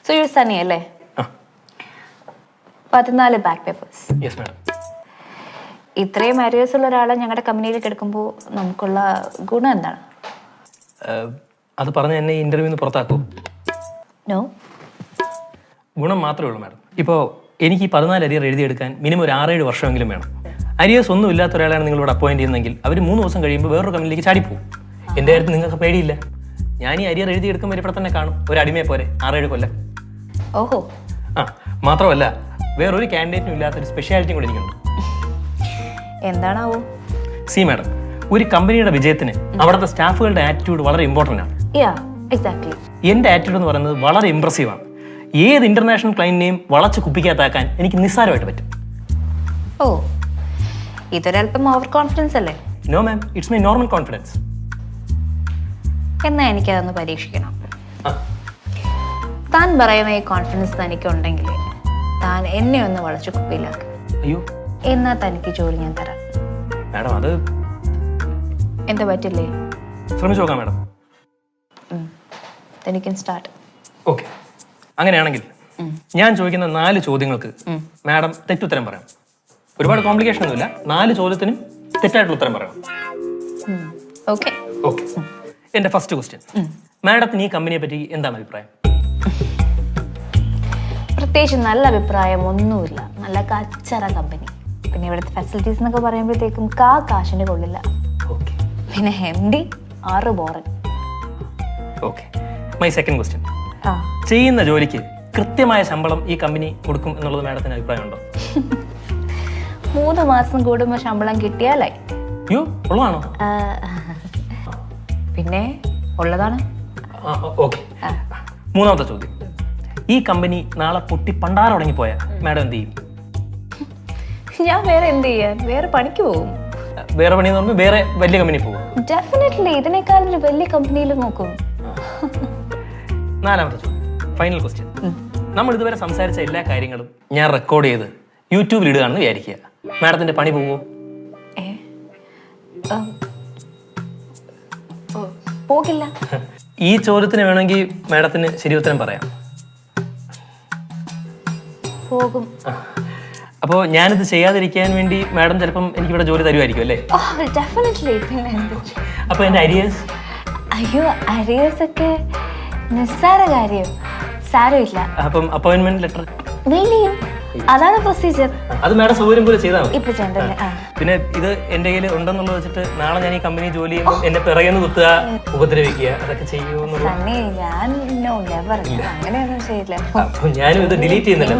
So you're Sunny, അല്ലേ? 14 back papers. Yes madam. ഇത്രയും arrears ഉള്ള ഒരാളെ ഞങ്ങളുടെ കമ്പനിയിലേക്ക് എടുക്കുമ്പോൾ നമുക്കുള്ള ഗുണം എന്താണ്? അത് പറഞ്ഞ് എന്നെ ഇന്റർവ്യൂന്ന് നിന്ന് പുറത്താക്കൂ? നോ. ഗുണം മാത്രമേ ഉള്ളൂ മാഡം. ഇപ്പോൾ എനിക്ക് ഈ 14 അരിയർ എഴുതിയെടുക്കാൻ മിനിമം ഒരു 6-7 വർഷമെങ്കിലും വേണം. അരിയേഴ്സ് ഒന്നും ഇല്ലാത്ത ഒരാളാണ് നിങ്ങളിവിടെ അപ്പോയിന്റ് ചെയ്യുന്നതെങ്കിൽ അവർ 3 ദിവസം കഴിയുമ്പോൾ വേറൊരു കമ്പനിയിലേക്ക് ചാടിപ്പോവും. എൻ്റെ കാര്യത്തിൽ നിങ്ങൾക്ക് പേടിയില്ല. ഞാൻ ഈ അരിയർ എഴുതിയെടുക്കുമ്പോൾ ഇവിടെ തന്നെ കാണും, ഒരു അടിമയെ പോലെ 6-7 കൊല്ലം. ഓഹോ. ആ മാത്രമല്ല വേറൊരു കാൻഡിഡേറ്റിനും ഇല്ലാത്തൊരു സ്പെഷ്യാലിറ്റിയും കൂടി എനിക്കുണ്ട്. എന്താണാവോ? സി മാഡം, ഒരു കമ്പനിയുടെ വിജയത്തിന് അവിടുത്തെ സ്റ്റാഫുകളുടെ ആറ്റിറ്റ്യൂഡ് വളരെ ഇമ്പോർട്ടൻ്റ് ആണ്. യാ എക്സാക്ട്ലി. എൻ്റെ ആറ്റിറ്റ്യൂഡ് എന്ന് പറയുന്നത് വളരെ ഇംപ്രസീവാണ്. ഏത് ഇന്റർനാഷണൽ ക്ലയന്റിനെയും വളച്ച് കുപ്പിക്കകത്താക്കാൻ എനിക്ക് നിസ്സാരമായിട്ട് പറ്റും. ഓ, ഇതൊരല്പം ഓവർ കോൺഫിഡൻസ് അല്ലേ? No ma'am, it's my normal confidence. എന്നാ എനിക്കതൊന്ന് പരീക്ഷിക്കണം. താൻ പറയുന്ന ഈ കോൺഫിഡൻസ് തനിക്കുണ്ടെങ്കിൽ താൻ എന്നെ ഒന്ന് വളച്ചു കുപ്പിയിലാക്കും. അയ്യോ, എന്നാ തനിക്ക് ജോലി ഞാൻ തരാം. മാഡം അത് എന്താ പറ്റില്ലേ? ശ്രമിച്ചു നോക്കാം മാഡം. തനിക്ക് സ്റ്റാർട്ട്. ഓക്കെ, അങ്ങനെയാണെങ്കിൽ ഞാൻ ചോദിക്കുന്ന 4 ചോദ്യങ്ങൾക്ക് മാഡം തെറ്റുത്തരം പറയാം. ഒരുപാട് കോംപ്ലിക്കേഷൻ ഒന്നുമില്ല. 4 ചോദ്യത്തിനും തെറ്റായിട്ടുള്ള ഉത്തരം പറയണം. ഓക്കെ. ഓക്കെ. എൻ്റെ ഫസ്റ്റ് ക്വസ്റ്റ്യൻ, മാഡത്തിന് ഈ കമ്പനിയെ പറ്റി എന്താണ് അഭിപ്രായം? പ്രത്യേകിച്ച് നല്ല അഭിപ്രായം ഒന്നുമില്ല. നല്ല കച്ചറ കമ്പനി. പിന്നെ ഇവിടുത്തെ ഫെസിലിറ്റീസ് എന്നൊക്കെ പറയുമ്പോഴത്തേക്കും കാശിന് കൊള്ളില്ല. ഓക്കെ. പിന്നെ MD 6 boron. Okay. My second question, ആ, ചെയ്യുന്ന ജോലിക്ക് കൃത്യമായ ശമ്പളം ഈ കമ്പനി കൊടുക്കും എന്നുള്ളത് മാഡത്തിന് അഭിപ്രായമുണ്ടോ? 3 മാസം കൂടുമ്പോൾ ശമ്പളം കിട്ടിയാലായി. അയ്യോ, ഉള്ളതാണോ? പിന്നെ ഉള്ളതാണ്. ഓക്കെ. മൂന്നാമത്തെ ചോദ്യം, ഈ കമ്പനി നാളെ പൊട്ടി പണ്ടാരം തുടങ്ങിപ്പോയാൽ മാഡം എന്ത് ചെയ്യും? ഞാൻ വേറെ എന്ത് ചെയ്യാൻ? വേറെ പണിക്ക് പോകും. വേറെ പണി എന്ന് പറയുമ്പോൾ വേറെ വലിയ കമ്പനി പോകും? ഡെഫിനറ്റ്ലി ഇതിനേക്കാളും ഒരു വലിയ കമ്പനിയിൽ നോക്കും. നാലാമത്തെ ചോദ്യം, ഫൈനൽ ക്വസ്റ്റ്യൻ. നമ്മൾ ഇതുവരെ സംസാരിച്ച എല്ലാ കാര്യങ്ങളും ഞാൻ റെക്കോർഡ് ചെയ്ത് യൂട്യൂബിൽ ഇടുകയാണെന്ന് വിചാരിക്കുക. മാഡത്തിന്റെ പണി പോവോ? പോകില്ല. ഈ ചോദ്യത്തിന് വേണമെങ്കിൽ മാഡത്തിന് ശരി ഉത്തരം പറയാം. പോകും. അപ്പോൾ ഞാനിത് ചെയ്യാതിരിക്കാൻ വേണ്ടി മാഡം ചിലപ്പം എനിക്കിവിടെ ജോലി തരുമായിരിക്കും അല്ലേ? ഡെഫിനറ്റ്ലി. പിന്നെ അപ്പോൾ എൻ്റെ അരിയേഴ്സ്? അയ്യോ, അരിയേഴ്സ് ഒക്കെ നിസ്സാര കാര്യം. സാരമില്ല. അപ്പം അപ്പോയിന്റ്മെന്റ് ലെറ്റർ അതാണ് പ്രൊസീജിയർ. അത് മാഡം സൗകര്യം പോലെ ചെയ്താൽ മതി. ഇപ്പൊ ചെയ്യണ്ടല്ലേ? പിന്നെ ഇത് എന്റെ കയ്യിൽ ഉണ്ടെന്നുള്ളത് വെച്ചിട്ട് നാളെ ഞാൻ ഈ കമ്പനി ജോലി ചെയ്യുമ്പോൾ എന്നെ പിറകെന്ന് കുത്തുക, ഉപദ്രവിക്കുക, അതൊക്കെ ചെയ്യുമെന്നുള്ളത് ഞാൻ അങ്ങനെയൊന്നും ചെയ്യില്ല. അപ്പൊ ഞാനും ഇത് ഡിലീറ്റ് ചെയ്യുന്നില്ല.